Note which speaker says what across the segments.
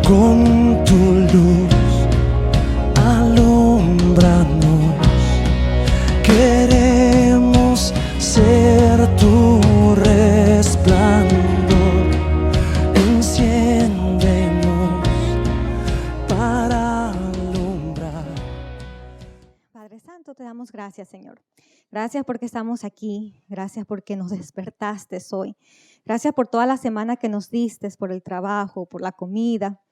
Speaker 1: Con tu luz alúmbranos, queremos ser tu resplandor. Enciéndenos para alumbrar.
Speaker 2: Padre Santo, te damos gracias, Señor. Gracias porque estamos aquí. Gracias porque nos despertaste hoy. Gracias por toda la semana que nos diste, por el trabajo, por la comida,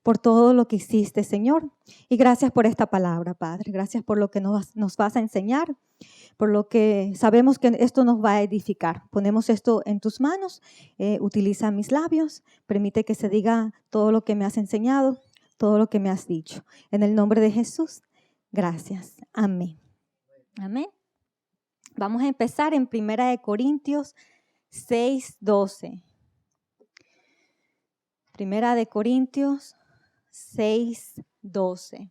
Speaker 2: por todo lo que hiciste, Señor. Y gracias por esta palabra, Padre. Gracias por lo que nos vas a enseñar, por lo que sabemos que esto nos va a edificar. Ponemos esto en tus manos. Utiliza mis labios. Permite que se diga todo lo que me has enseñado, todo lo que me has dicho. En el nombre de Jesús, gracias. Amén. Amén. Vamos a empezar en 1 Corintios 6:12. 1 Corintios 6:12.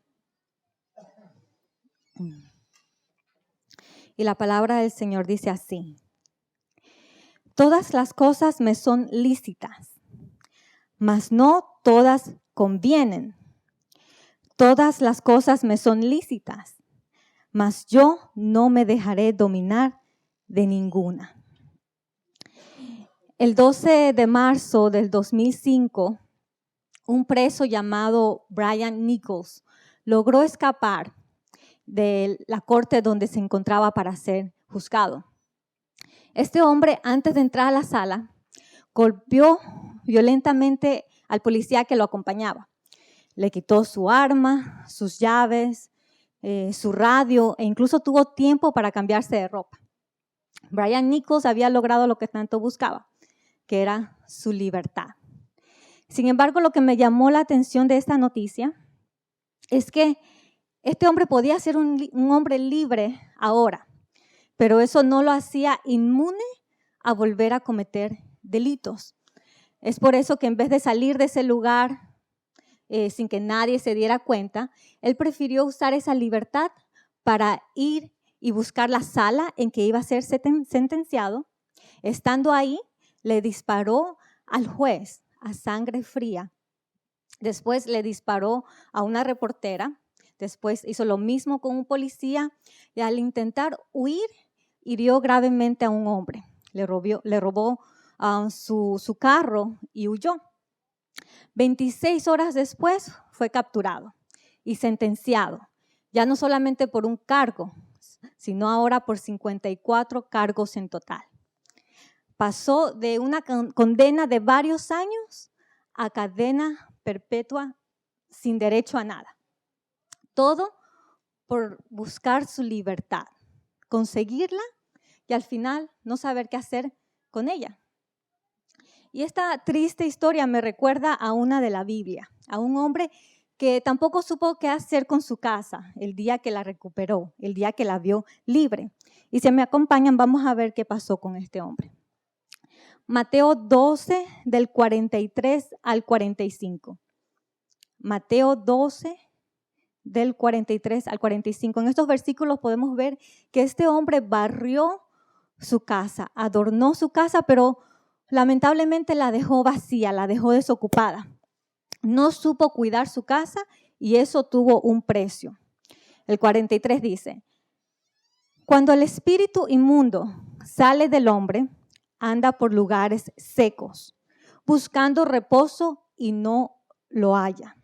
Speaker 2: Y la palabra del Señor dice así: todas las cosas me son lícitas, mas no todas convienen. Todas las cosas me son lícitas, mas yo no me dejaré dominar de ninguna. El 12 de marzo del 2005, un preso llamado Brian Nichols logró escapar de la corte donde se encontraba para ser juzgado. Este hombre, antes de entrar a la sala, golpeó violentamente al policía que lo acompañaba. Le quitó su arma, sus llaves, su radio e incluso tuvo tiempo para cambiarse de ropa. Brian Nichols había logrado lo que tanto buscaba, que era su libertad. Sin embargo, lo que me llamó la atención de esta noticia es que este hombre podía ser un hombre libre ahora, pero eso no lo hacía inmune a volver a cometer delitos. Es por eso que en vez de salir de ese lugar sin que nadie se diera cuenta, él prefirió usar esa libertad para ir y buscar la sala en que iba a ser sentenciado. Estando ahí, le disparó al juez a sangre fría. Después le disparó a una reportera. Después hizo lo mismo con un policía y al intentar huir, hirió gravemente a un hombre. Le robó su carro y huyó. 26 horas después fue capturado y sentenciado, ya no solamente por un cargo, sino ahora por 54 cargos en total. Pasó de una condena de varios años a cadena perpetua sin derecho a nada. Todo por buscar su libertad, conseguirla y al final no saber qué hacer con ella. Y esta triste historia me recuerda a una de la Biblia, a un hombre que tampoco supo qué hacer con su casa el día que la recuperó, el día que la vio libre. Y si me acompañan, vamos a ver qué pasó con este hombre. Mateo 12, del 43 al 45. Mateo 12, del 43 al 45. En estos versículos podemos ver que este hombre barrió su casa, adornó su casa, pero lamentablemente la dejó vacía, la dejó desocupada. No supo cuidar su casa y eso tuvo un precio. El 43 dice: cuando el espíritu inmundo sale del hombre, anda por lugares secos, buscando reposo y no lo halla.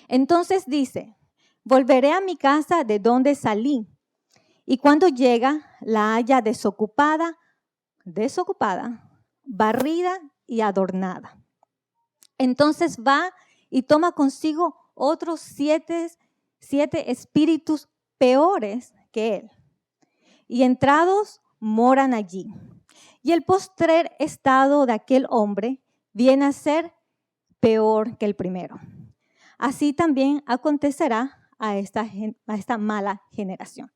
Speaker 2: Entonces dice: volveré a mi casa de donde salí. Y cuando llega, la halla desocupada, barrida y adornada. Entonces va y toma consigo otros siete espíritus peores que él. Y entrados moran allí. Y el postrer estado de aquel hombre viene a ser peor que el primero. Así también acontecerá a esta mala generación.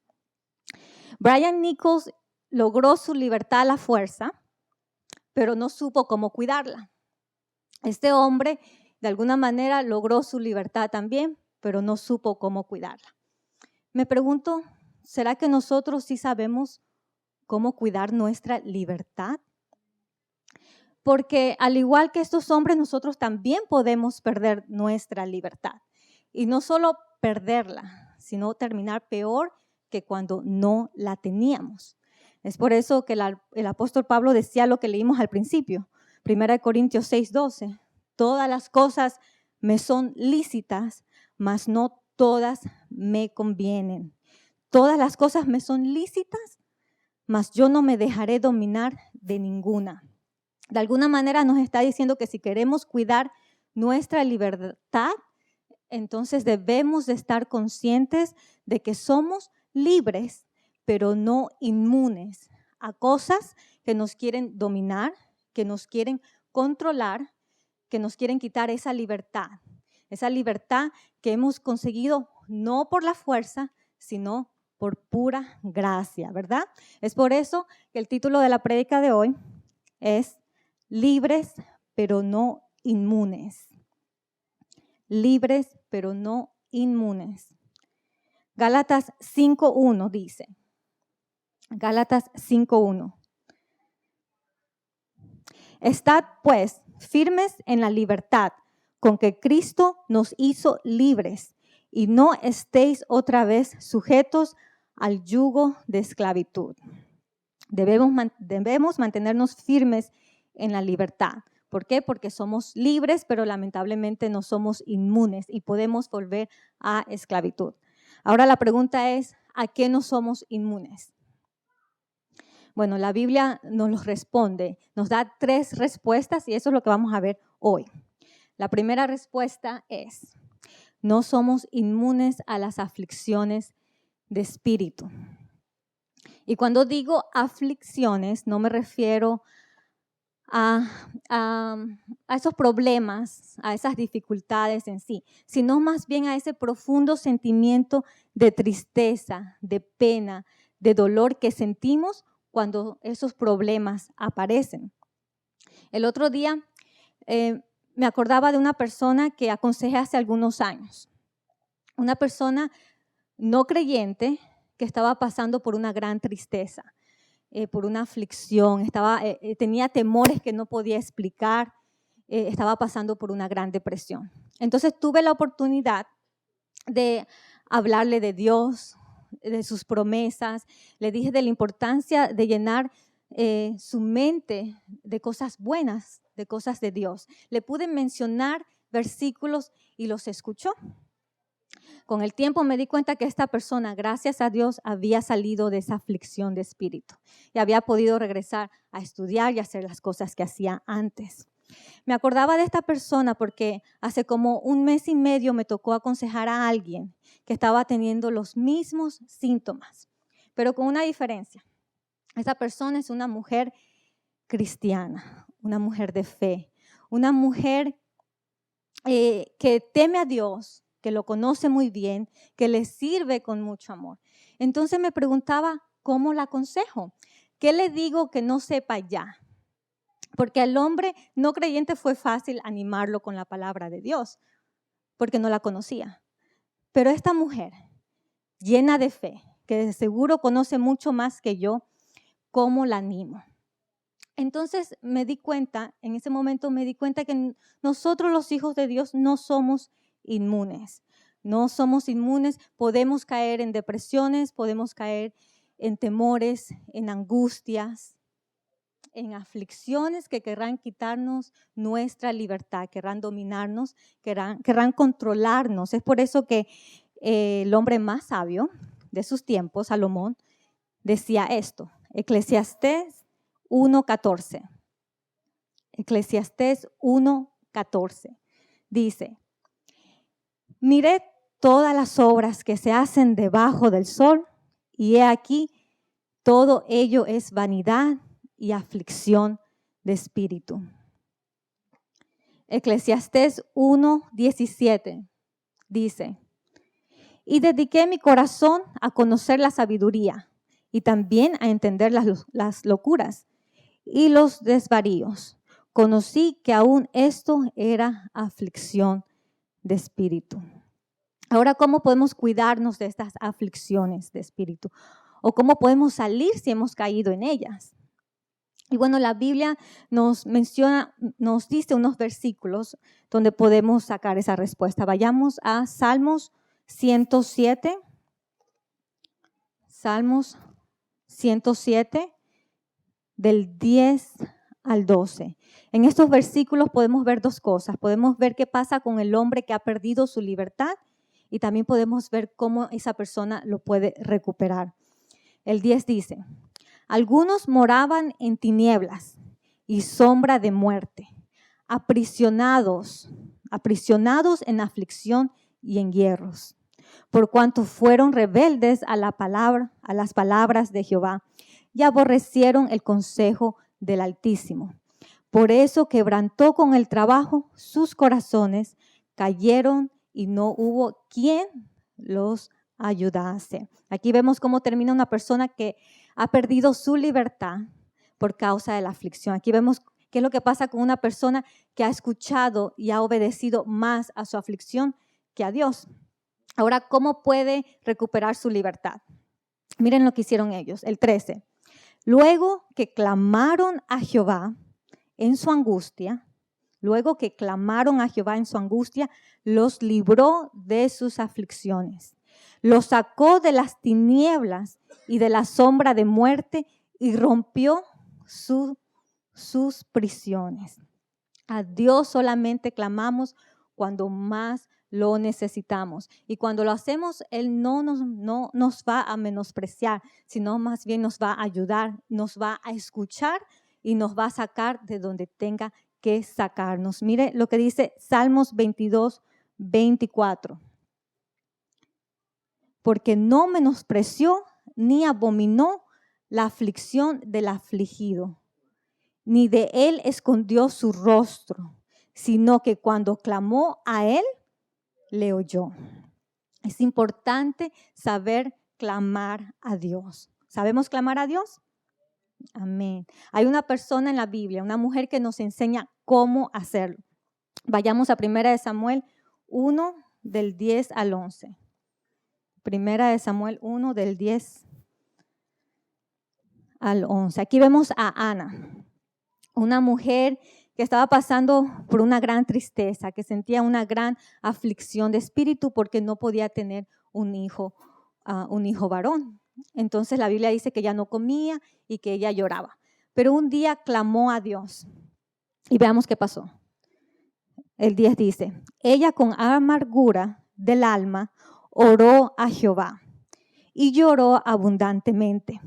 Speaker 2: Brian Nichols logró su libertad a la fuerza, pero no supo cómo cuidarla. Este hombre, de alguna manera, logró su libertad también, pero no supo cómo cuidarla. Me pregunto, ¿será que nosotros sí sabemos cómo cuidar nuestra libertad? porque al igual que estos hombres, nosotros también podemos perder nuestra libertad. Y no solo perderla, sino terminar peor que cuando no la teníamos. Es por eso que el apóstol Pablo decía lo que leímos al principio, 1 Corintios 6:12, todas las cosas me son lícitas, mas no todas me convienen. Todas las cosas me son lícitas, mas yo no me dejaré dominar de ninguna. De alguna manera nos está diciendo que si queremos cuidar nuestra libertad, entonces debemos de estar conscientes de que somos libres, pero no inmunes a cosas que nos quieren dominar, que nos quieren controlar, que nos quieren quitar esa libertad que hemos conseguido no por la fuerza, sino por pura gracia, ¿verdad? Es por eso que el título de la prédica de hoy es Libres, pero no inmunes. Libres, pero no inmunes. Gálatas 5:1 dice, Gálatas 5:1. Estad pues firmes en la libertad con que Cristo nos hizo libres y no estéis otra vez sujetos al yugo de esclavitud. Debemos mantenernos firmes en la libertad. ¿Por qué? Porque somos libres, pero lamentablemente no somos inmunes y podemos volver a esclavitud. Ahora la pregunta es, ¿a qué no somos inmunes? Bueno, la Biblia nos lo responde, nos da 3 respuestas y eso es lo que vamos a ver hoy. La primera respuesta es, no somos inmunes a las aflicciones de espíritu. Y cuando digo aflicciones, no me refiero a esos problemas, a esas dificultades en sí, sino más bien a ese profundo sentimiento de tristeza, de pena, de dolor que sentimos cuando esos problemas aparecen. El otro día me acordaba de una persona que aconsejé hace algunos años, una persona no creyente que estaba pasando por una gran tristeza, por una aflicción, tenía temores que no podía explicar, estaba pasando por una gran depresión. Entonces tuve la oportunidad de hablarle de Dios, de sus promesas, le dije de la importancia de llenar su mente de cosas buenas, de cosas de Dios. Le pude mencionar versículos y los escuchó. Con el tiempo me di cuenta que esta persona, gracias a Dios, había salido de esa aflicción de espíritu y había podido regresar a estudiar y hacer las cosas que hacía antes. Me acordaba de esta persona porque hace como 1 mes y medio me tocó aconsejar a alguien que estaba teniendo los mismos síntomas, pero con una diferencia. Esa persona es una mujer cristiana, una mujer de fe, una mujer que teme a Dios, que lo conoce muy bien, que le sirve con mucho amor. Entonces me preguntaba, ¿cómo la aconsejo? ¿Qué le digo que no sepa ya? Porque al hombre no creyente fue fácil animarlo con la palabra de Dios, porque no la conocía. Pero esta mujer, llena de fe, que de seguro conoce mucho más que yo, ¿cómo la animo? Entonces en ese momento me di cuenta que nosotros los hijos de Dios no somos inmunes. No somos inmunes, podemos caer en depresiones, podemos caer en temores, en angustias, en aflicciones que querrán quitarnos nuestra libertad, querrán dominarnos, querrán controlarnos. Es por eso que el hombre más sabio de sus tiempos, Salomón, decía esto, Eclesiastés 1:14. Eclesiastés 1:14 dice, miré todas las obras que se hacen debajo del sol y he aquí, todo ello es vanidad y aflicción de espíritu. Eclesiastés 1:17 dice, y dediqué mi corazón a conocer la sabiduría y también a entender las locuras y los desvaríos. Conocí que aún esto era aflicción de espíritu. Ahora, ¿cómo podemos cuidarnos de estas aflicciones de espíritu? ¿O cómo podemos salir si hemos caído en ellas? Y bueno, la Biblia nos dice unos versículos donde podemos sacar esa respuesta. Vayamos a Salmos 107. Salmos 107, del 10 al 12. En estos versículos podemos ver dos cosas. Podemos ver qué pasa con el hombre que ha perdido su libertad y también podemos ver cómo esa persona lo puede recuperar. El 10 dice: algunos moraban en tinieblas y sombra de muerte, aprisionados en aflicción y en hierros, por cuanto fueron rebeldes a las palabras de Jehová y aborrecieron el consejo del Altísimo. Por eso quebrantó con el trabajo sus corazones, cayeron y no hubo quien los ayudase. Aquí vemos cómo termina una persona que ha perdido su libertad por causa de la aflicción. Aquí vemos qué es lo que pasa con una persona que ha escuchado y ha obedecido más a su aflicción que a Dios. Ahora, ¿cómo puede recuperar su libertad? Miren lo que hicieron ellos, el 13. Luego que clamaron a Jehová en su angustia, los libró de sus aflicciones. Los sacó de las tinieblas y de la sombra de muerte y rompió sus prisiones. A Dios solamente clamamos cuando más lo necesitamos. Y cuando lo hacemos, Él no nos va a menospreciar, sino más bien nos va a ayudar, nos va a escuchar y nos va a sacar de donde tenga que sacarnos. Mire lo que dice Salmos 22, 24. Porque no menospreció ni abominó la aflicción del afligido, ni de él escondió su rostro, sino que cuando clamó a él, le oyó. Es importante saber clamar a Dios. ¿Sabemos clamar a Dios? Amén. Hay una persona en la Biblia, una mujer que nos enseña cómo hacerlo. Vayamos a 1 Samuel 1, del 10 al 11. 1 Samuel 1, del 10 al 11. Aquí vemos a Ana, una mujer que estaba pasando por una gran tristeza, que sentía una gran aflicción de espíritu porque no podía tener un hijo varón. Entonces la Biblia dice que ella no comía y que ella lloraba. Pero un día clamó a Dios y veamos qué pasó. El 10 dice: ella con amargura del alma oró a Jehová y lloró abundantemente.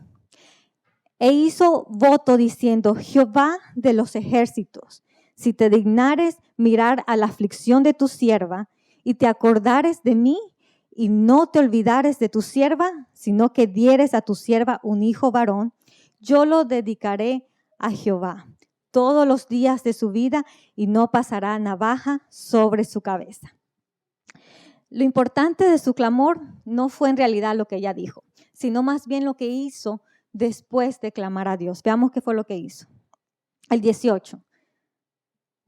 Speaker 2: E hizo voto diciendo: Jehová de los ejércitos, si te dignares mirar a la aflicción de tu sierva y te acordares de mí y no te olvidares de tu sierva, sino que dieres a tu sierva un hijo varón, yo lo dedicaré a Jehová todos los días de su vida y no pasará navaja sobre su cabeza. Lo importante de su clamor no fue en realidad lo que ella dijo, sino más bien lo que hizo después de clamar a Dios. Veamos qué fue lo que hizo. El 18.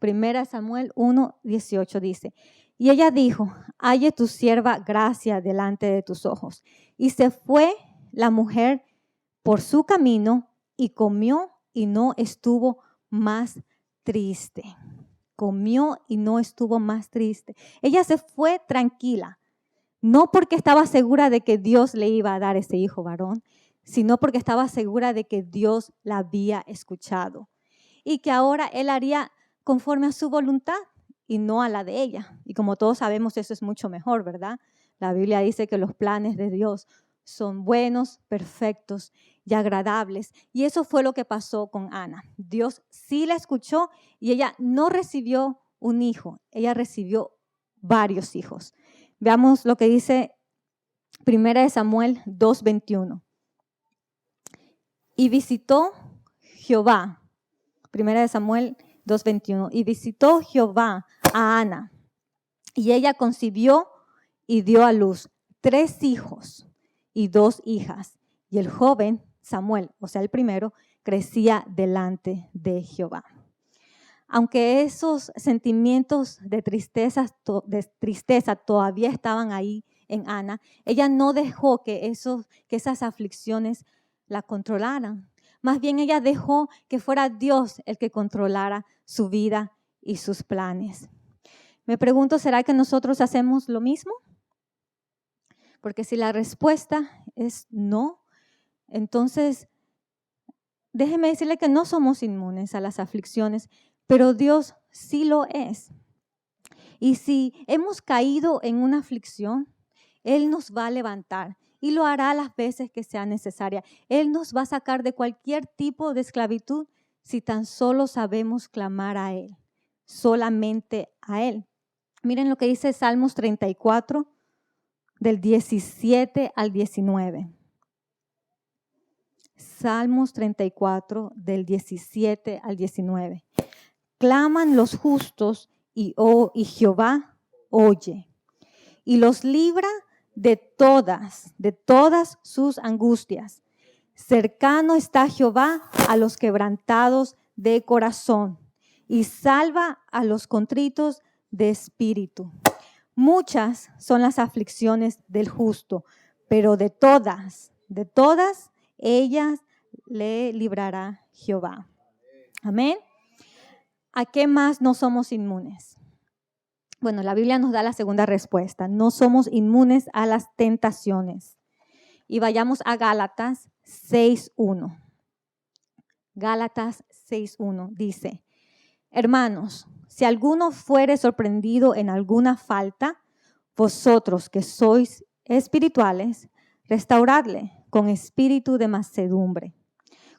Speaker 2: 1 Samuel 1, 18 dice: y ella dijo: halle tu sierva gracia delante de tus ojos. Y se fue la mujer por su camino y comió y no estuvo más triste. Comió y no estuvo más triste. Ella se fue tranquila, no porque estaba segura de que Dios le iba a dar ese hijo varón, sino porque estaba segura de que Dios la había escuchado y que ahora Él haría conforme a su voluntad y no a la de ella. Y como todos sabemos, eso es mucho mejor, ¿verdad? La Biblia dice que los planes de Dios son buenos, perfectos y agradables. Y eso fue lo que pasó con Ana. Dios sí la escuchó y ella no recibió un hijo, ella recibió varios hijos. Veamos lo que dice 1 Samuel 2:21. Y visitó Jehová, 1 Samuel 2:21, y visitó Jehová a Ana, y ella concibió y dio a luz 3 hijos y 2 hijas, y el joven Samuel, o sea el primero, crecía delante de Jehová. Aunque esos sentimientos de tristeza todavía estaban ahí en Ana, ella no dejó que esas aflicciones la controlaran. Más bien ella dejó que fuera Dios el que controlara su vida y sus planes. Me pregunto, ¿será que nosotros hacemos lo mismo? Porque si la respuesta es no, entonces déjeme decirle que no somos inmunes a las aflicciones, pero Dios sí lo es. Y si hemos caído en una aflicción, Él nos va a levantar y lo hará las veces que sea necesaria. Él nos va a sacar de cualquier tipo de esclavitud si tan solo sabemos clamar a Él, solamente a Él. Miren lo que dice Salmos 34, del 17 al 19. Salmos 34, del 17 al 19. Claman los justos y Jehová oye y los libra de todas sus angustias. Cercano está Jehová a los quebrantados de corazón y salva a los contritos de espíritu. Muchas son las aflicciones del justo, pero de todas ellas le librará Jehová. Amén. ¿A qué más no somos inmunes? Bueno, la Biblia nos da la segunda respuesta. No somos inmunes a las tentaciones. Y vayamos a Gálatas 6:1. Gálatas 6:1 dice: hermanos, si alguno fuere sorprendido en alguna falta, vosotros que sois espirituales, restauradle con espíritu de mansedumbre,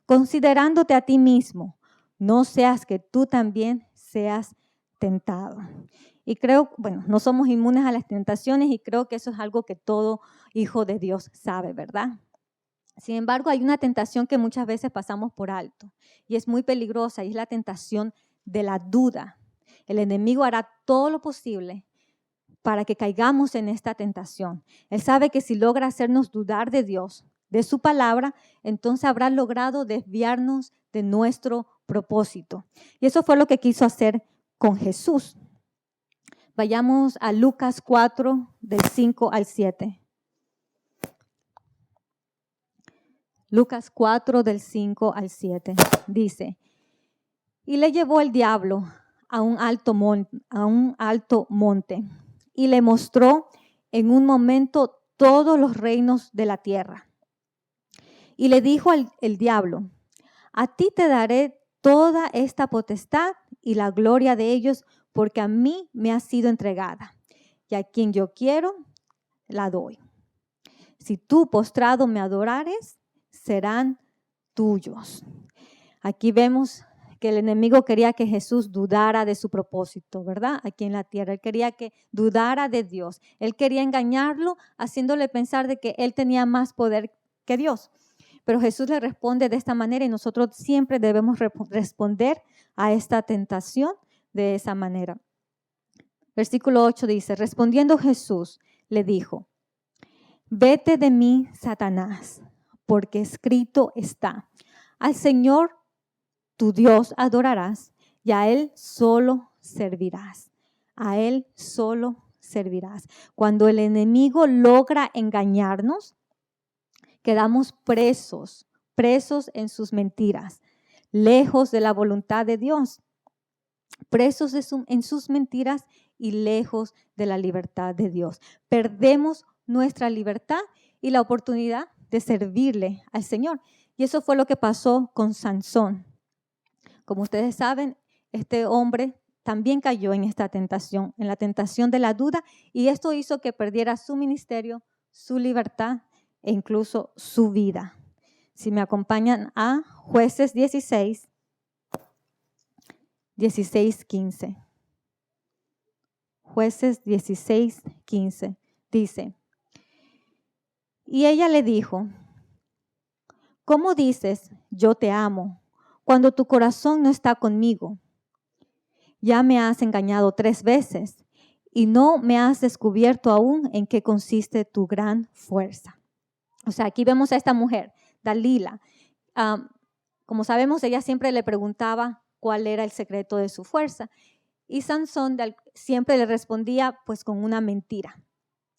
Speaker 2: considerándote a ti mismo, no seas que tú también seas tentado. Y creo, bueno, no somos inmunes a las tentaciones y creo que eso es algo que todo hijo de Dios sabe, ¿verdad? Sin embargo, hay una tentación que muchas veces pasamos por alto y es muy peligrosa y es la tentación de la duda. El enemigo hará todo lo posible para que caigamos en esta tentación. Él sabe que si logra hacernos dudar de Dios, de su palabra, entonces habrá logrado desviarnos de nuestro propósito. Y eso fue lo que quiso hacer con Jesús. Vayamos a Lucas 4, del 5 al 7. Lucas 4, del 5 al 7, dice: y le llevó el diablo a un alto monte y le mostró en un momento todos los reinos de la tierra. Y le dijo el diablo: a ti te daré toda esta potestad y la gloria de ellos, porque a mí me ha sido entregada, y a quien yo quiero la doy. Si tú postrado me adorares, serán tuyos. Aquí vemos que el enemigo quería que Jesús dudara de su propósito, ¿verdad? Aquí en la tierra. Él quería que dudara de Dios. Él quería engañarlo, haciéndole pensar de que él tenía más poder que Dios. Pero Jesús le responde de esta manera y nosotros siempre debemos responder a esta tentación de esa manera. Versículo 8 dice: respondiendo Jesús le dijo: vete de mí, Satanás, porque escrito está: al Señor tu Dios adorarás y a Él solo servirás. A Él solo servirás. Cuando el enemigo logra engañarnos, quedamos presos en sus mentiras, lejos de la voluntad de Dios, presos en sus mentiras y lejos de la libertad de Dios. Perdemos nuestra libertad y la oportunidad de servirle al Señor. Y eso fue lo que pasó con Sansón. Como ustedes saben, este hombre también cayó en esta tentación, en la tentación de la duda, y esto hizo que perdiera su ministerio, su libertad e incluso su vida. Si me acompañan a Jueces 16, 15. Jueces 16, 15 dice: y ella le dijo: ¿cómo dices yo te amo cuando tu corazón no está conmigo? Ya me has engañado 3 veces y no me has descubierto aún en qué consiste tu gran fuerza. O sea, aquí vemos a esta mujer, Dalila. Como sabemos, ella siempre le preguntaba cuál era el secreto de su fuerza. Y Sansón siempre le respondía pues con una mentira.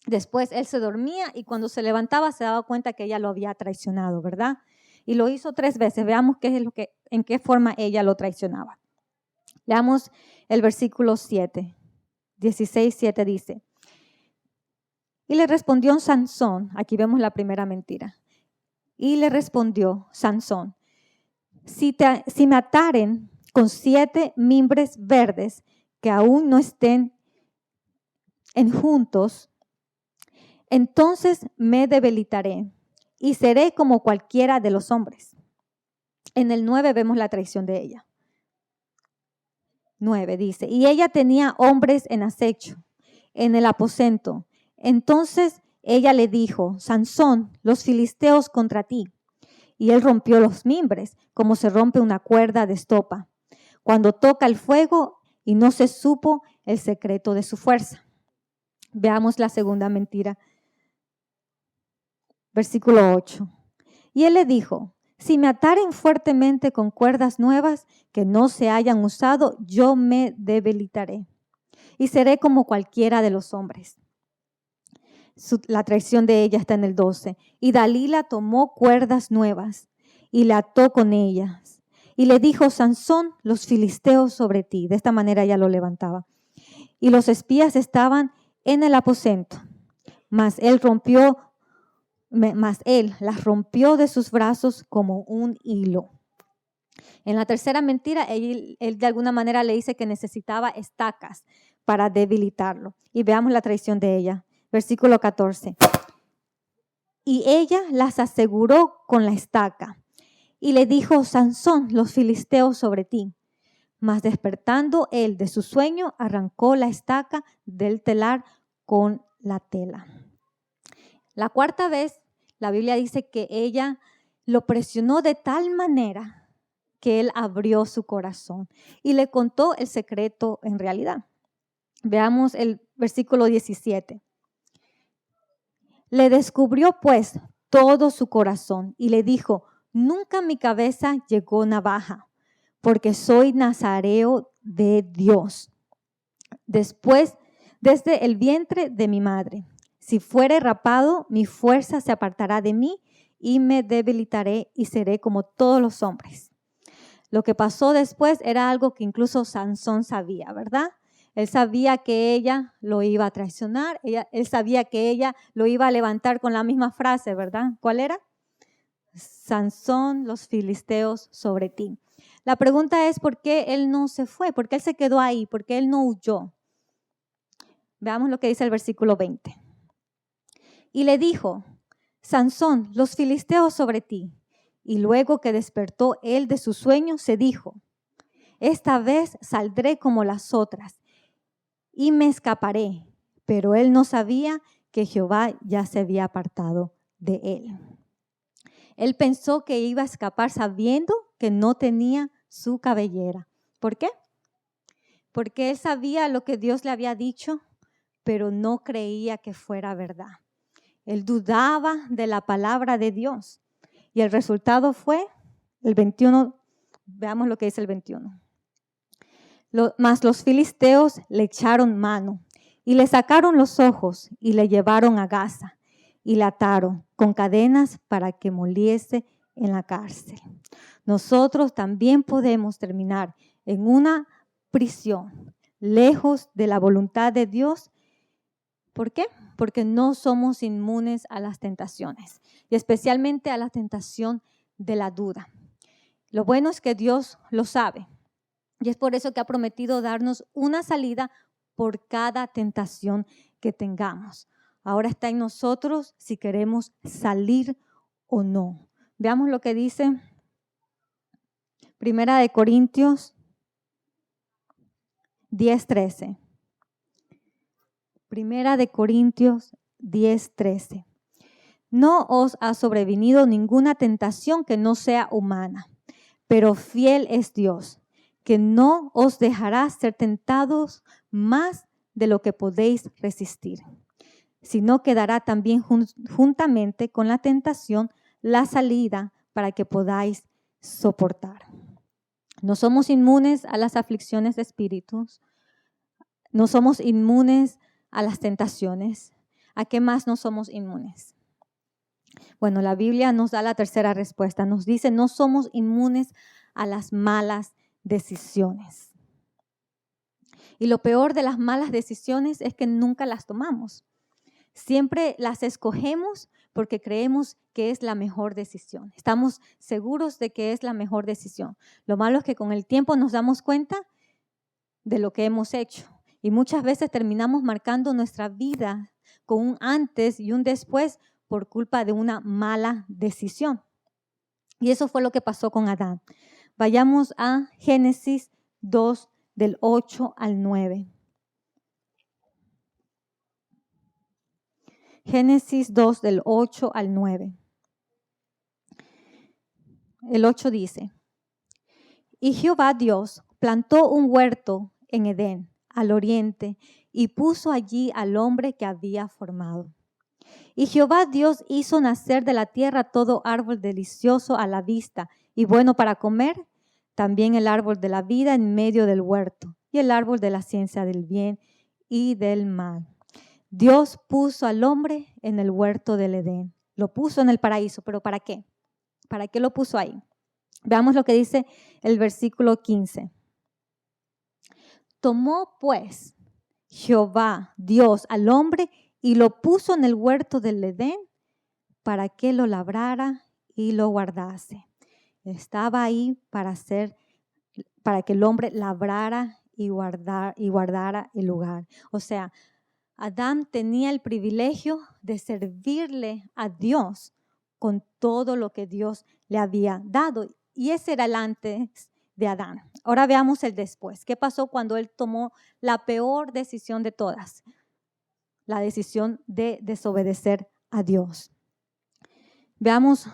Speaker 2: Después él se dormía y cuando se levantaba se daba cuenta que ella lo había traicionado, ¿verdad? Y lo hizo 3 veces. Veamos en qué forma ella lo traicionaba. Leamos el versículo 7. 16:7 dice: y le respondió Sansón, aquí vemos la primera mentira. Y le respondió Sansón: si me ataren con 7 mimbres verdes que aún no estén juntos, entonces me debilitaré y seré como cualquiera de los hombres. En el 9 vemos la traición de ella. 9 dice: y ella tenía hombres en acecho en el aposento. Entonces ella le dijo: Sansón, los filisteos contra ti. Y él rompió los mimbres, como se rompe una cuerda de estopa, cuando toca el fuego, y no se supo el secreto de su fuerza. Veamos la segunda mentira. Versículo 8. Y él le dijo: si me ataren fuertemente con cuerdas nuevas que no se hayan usado, yo me debilitaré y seré como cualquiera de los hombres. La traición de ella está en el 12. Y Dalila tomó cuerdas nuevas y la ató con ellas. Y le dijo: Sansón, los filisteos sobre ti. De esta manera ella lo levantaba. Y los espías estaban en el aposento. Mas él las rompió de sus brazos como un hilo. En la tercera mentira, él de alguna manera le dice que necesitaba estacas para debilitarlo. Y veamos la traición de ella. Versículo 14. Y ella las aseguró con la estaca. Y le dijo: Sansón, los filisteos sobre ti. Mas despertando él de su sueño, arrancó la estaca del telar con la tela. La cuarta vez, la Biblia dice que ella lo presionó de tal manera que él abrió su corazón y le contó el secreto en realidad. Veamos el versículo 17. Le descubrió pues todo su corazón y le dijo: nunca mi cabeza llegó navaja, porque soy nazareo de Dios. Después, desde el vientre de mi madre, si fuere rapado, mi fuerza se apartará de mí y me debilitaré y seré como todos los hombres. Lo que pasó después era algo que incluso Sansón sabía, ¿verdad? Él sabía que ella lo iba a traicionar, él sabía que ella lo iba a levantar con la misma frase, ¿verdad? ¿Cuál era? Sansón, los filisteos sobre ti. La pregunta es: ¿por qué él no se fue? ¿Por qué él se quedó ahí? ¿Por qué él no huyó? Veamos lo que dice el versículo 20. Y le dijo: Sansón, los filisteos sobre ti. Y luego que despertó él de su sueño, se dijo: esta vez saldré como las otras y me escaparé. Pero él no sabía que Jehová ya se había apartado de él. Él pensó que iba a escapar sabiendo que no tenía su cabellera. ¿Por qué? Porque él sabía lo que Dios le había dicho, pero no creía que fuera verdad. Él dudaba de la palabra de Dios. Y el resultado fue el 21. Veamos lo que dice el 21. Mas los filisteos le echaron mano y le sacaron los ojos y le llevaron a Gaza y la ataron con cadenas para que moliese en la cárcel. Nosotros también podemos terminar en una prisión, lejos de la voluntad de Dios. ¿Por qué? Porque no somos inmunes a las tentaciones y especialmente a la tentación de la duda. Lo bueno es que Dios lo sabe y es por eso que ha prometido darnos una salida por cada tentación que tengamos. Ahora está en nosotros si queremos salir o no. Veamos lo que dice Primera de Corintios 10:13. Primera de Corintios 10:13. No os ha sobrevenido ninguna tentación que no sea humana, pero fiel es Dios, que no os dejará ser tentados más de lo que podéis resistir, sino que dará también juntamente con la tentación la salida para que podáis soportar. No somos inmunes a las aflicciones de espíritus, no somos inmunes a las tentaciones. ¿A qué más no somos inmunes? Bueno, la Biblia nos da la tercera respuesta. Nos dice, no somos inmunes a las malas decisiones. Y lo peor de las malas decisiones es que nunca las tomamos. Siempre las escogemos porque creemos que es la mejor decisión. Estamos seguros de que es la mejor decisión. Lo malo es que con el tiempo nos damos cuenta de lo que hemos hecho. Y muchas veces terminamos marcando nuestra vida con un antes y un después por culpa de una mala decisión. Y eso fue lo que pasó con Adán. Vayamos a Génesis 2, del 8 al 9. Génesis 2, del 8 al 9. El 8 dice, y Jehová Dios plantó un huerto en Edén, al oriente, y puso allí al hombre que había formado. Y Jehová Dios hizo nacer de la tierra todo árbol delicioso a la vista y bueno para comer, también el árbol de la vida en medio del huerto, y el árbol de la ciencia del bien y del mal. Dios puso al hombre en el huerto del Edén. Lo puso en el paraíso, pero ¿para qué? ¿Para qué lo puso ahí? Veamos lo que dice el versículo 15. Tomó pues Jehová Dios al hombre y lo puso en el huerto del Edén para que lo labrara y lo guardase. Estaba ahí para que el hombre labrara y guardara el lugar. O sea, Adán tenía el privilegio de servirle a Dios con todo lo que Dios le había dado. Y ese era el antes de Adán. Ahora veamos el después. ¿Qué pasó cuando él tomó la peor decisión de todas? La decisión de desobedecer a Dios. Veamos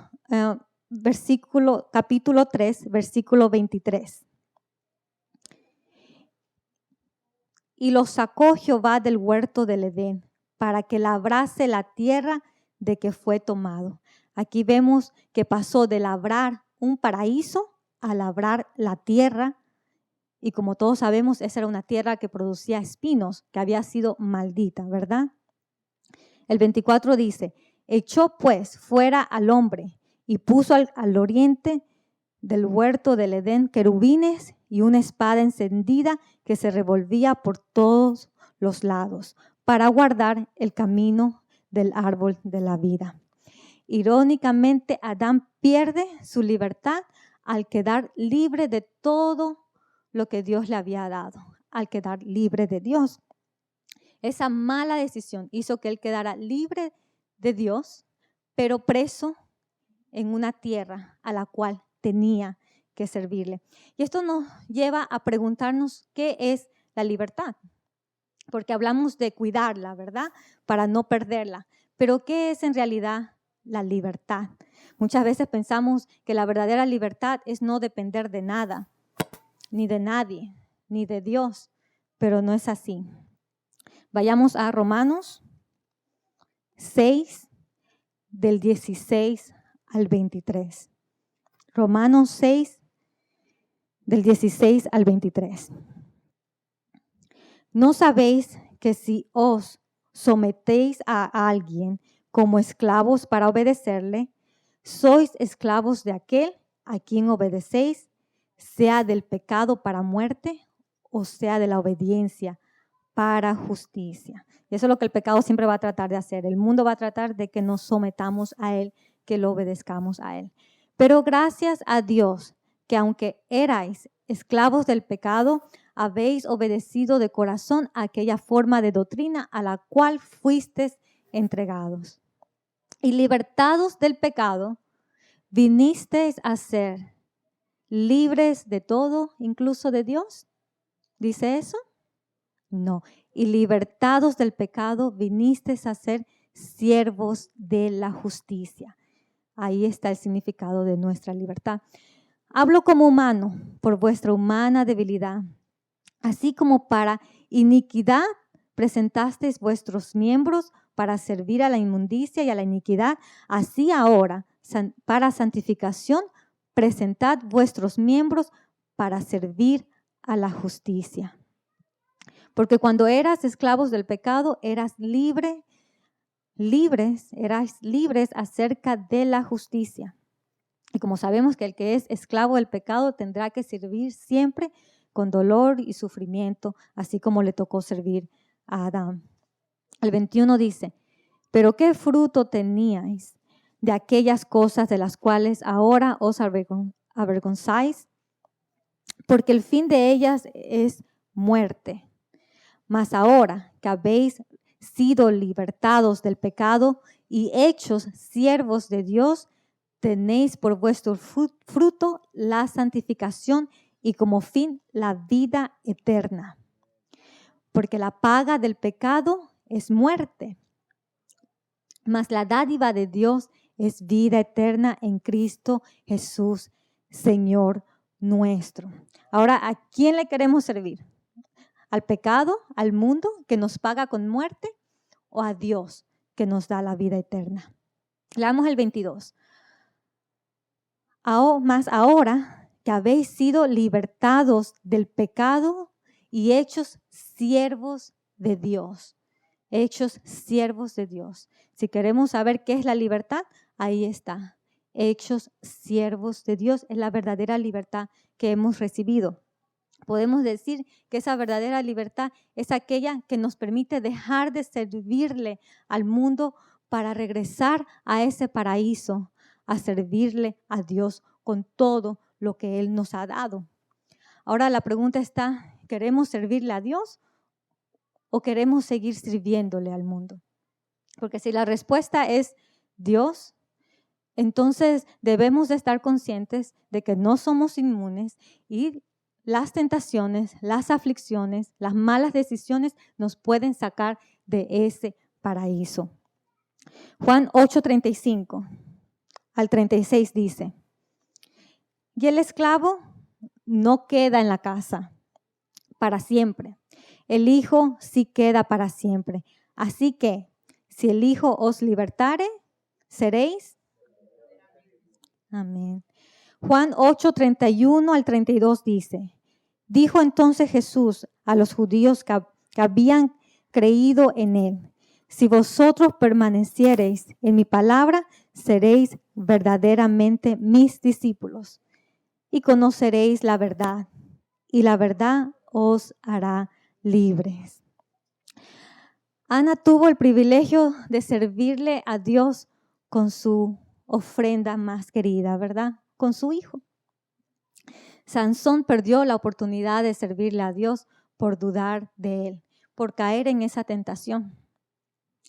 Speaker 2: capítulo 3, versículo 23. Y lo sacó Jehová del huerto del Edén para que labrase la tierra de que fue tomado. Aquí vemos que pasó de labrar un paraíso a labrar la tierra. Y como todos sabemos, esa era una tierra que producía espinos, que había sido maldita, ¿verdad? El 24 dice, echó pues fuera al hombre y puso al oriente del huerto del Edén querubines y una espada encendida que se revolvía por todos los lados para guardar el camino del árbol de la vida. Irónicamente, Adán pierde su libertad al quedar libre de todo lo que Dios le había dado, al quedar libre de Dios. Esa mala decisión hizo que él quedara libre de Dios, pero preso en una tierra a la cual tenía que servirle. Y esto nos lleva a preguntarnos qué es la libertad, porque hablamos de cuidarla, ¿verdad? Para no perderla. Pero ¿qué es en realidad la libertad? Muchas veces pensamos que la verdadera libertad es no depender de nada, ni de nadie, ni de Dios, pero no es así. Vayamos a Romanos 6, del 16 al 23. Romanos 6, del 16 al 23. ¿No sabéis que si os sometéis a alguien como esclavos para obedecerle, sois esclavos de aquel a quien obedecéis, sea del pecado para muerte o sea de la obediencia para justicia? Y eso es lo que el pecado siempre va a tratar de hacer. El mundo va a tratar de que nos sometamos a él, que lo obedezcamos a él. Pero gracias a Dios que aunque erais esclavos del pecado, habéis obedecido de corazón a aquella forma de doctrina a la cual fuisteis entregados. Y libertados del pecado, vinisteis a ser libres de todo, incluso de Dios. ¿Dice eso? No. Y libertados del pecado, vinisteis a ser siervos de la justicia. Ahí está el significado de nuestra libertad. Hablo como humano, por vuestra humana debilidad. Así como para iniquidad presentasteis vuestros miembros para servir a la inmundicia y a la iniquidad, así ahora, para santificación, presentad vuestros miembros para servir a la justicia. Porque cuando eras esclavos del pecado, eras libre erais libres acerca de la justicia. Y como sabemos que el que es esclavo del pecado tendrá que servir siempre con dolor y sufrimiento, así como le tocó servir a Adán. El 21 dice, pero ¿qué fruto teníais de aquellas cosas de las cuales ahora os avergonzáis? Porque el fin de ellas es muerte. Mas ahora que habéis sido libertados del pecado y hechos siervos de Dios, tenéis por vuestro fruto la santificación y como fin la vida eterna. Porque la paga del pecado es muerte, mas la dádiva de Dios es vida eterna en Cristo Jesús, Señor nuestro. Ahora, ¿a quién le queremos servir? ¿Al pecado, al mundo que nos paga con muerte o a Dios que nos da la vida eterna? Leamos el 22. Mas ahora que habéis sido libertados del pecado y hechos siervos de Dios. Hechos siervos de Dios. Si queremos saber qué es la libertad, ahí está. Hechos siervos de Dios es la verdadera libertad que hemos recibido. Podemos decir que esa verdadera libertad es aquella que nos permite dejar de servirle al mundo para regresar a ese paraíso, a servirle a Dios con todo lo que Él nos ha dado. Ahora la pregunta está, ¿queremos servirle a Dios o queremos seguir sirviéndole al mundo? Porque si la respuesta es Dios, entonces debemos de estar conscientes de que no somos inmunes y las tentaciones, las aflicciones, las malas decisiones nos pueden sacar de ese paraíso. Juan 8:35 al 36 dice, y el esclavo no queda en la casa para siempre. El Hijo sí queda para siempre. Así que, si el Hijo os libertare, seréis. Amén. Juan 8:31 al 32 dice, dijo entonces Jesús a los judíos que habían creído en Él, si vosotros permaneciereis en mi palabra, seréis verdaderamente mis discípulos y conoceréis la verdad, y la verdad os hará libres. Ana tuvo el privilegio de servirle a Dios con su ofrenda más querida, ¿verdad? Con su hijo. Sansón perdió la oportunidad de servirle a Dios por dudar de él, por caer en esa tentación.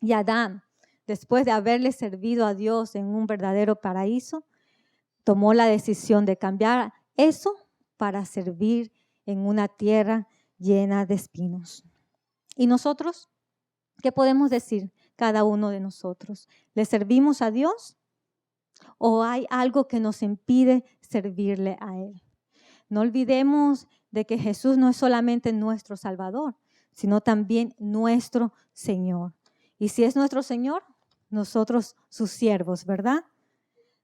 Speaker 2: Y Adán, después de haberle servido a Dios en un verdadero paraíso, tomó la decisión de cambiar eso para servir en una tierra llena de espinos. ¿Y nosotros? ¿Qué podemos decir cada uno de nosotros? ¿Le servimos a Dios o hay algo que nos impide servirle a Él? No olvidemos de que Jesús no es solamente nuestro Salvador, sino también nuestro Señor. Y si es nuestro Señor, nosotros sus siervos, ¿verdad?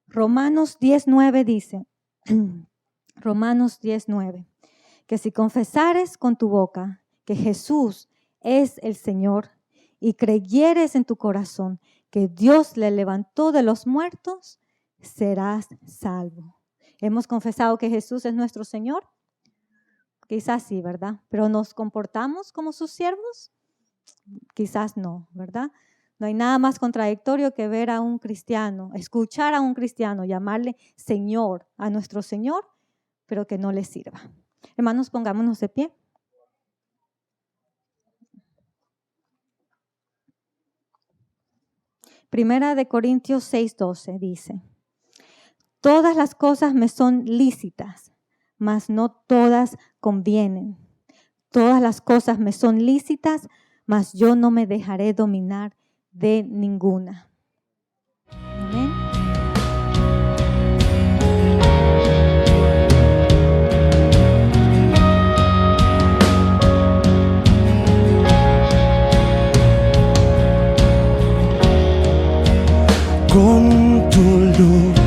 Speaker 2: Romanos 10:9 dice, Romanos 10:9, que si confesares con tu boca que Jesús es el Señor y creyeres en tu corazón que Dios le levantó de los muertos, serás salvo. ¿Hemos confesado que Jesús es nuestro Señor? Quizás sí, ¿verdad? ¿Pero nos comportamos como sus siervos? Quizás no, ¿verdad? No hay nada más contradictorio que ver a un cristiano, escuchar a un cristiano llamarle Señor a nuestro Señor, pero que no le sirva. Hermanos, pongámonos de pie. Primera de Corintios 6:12 dice, todas las cosas me son lícitas, mas no todas convienen. Todas las cosas me son lícitas, mas yo no me dejaré dominar de ninguna. Amén.
Speaker 1: Con tu luz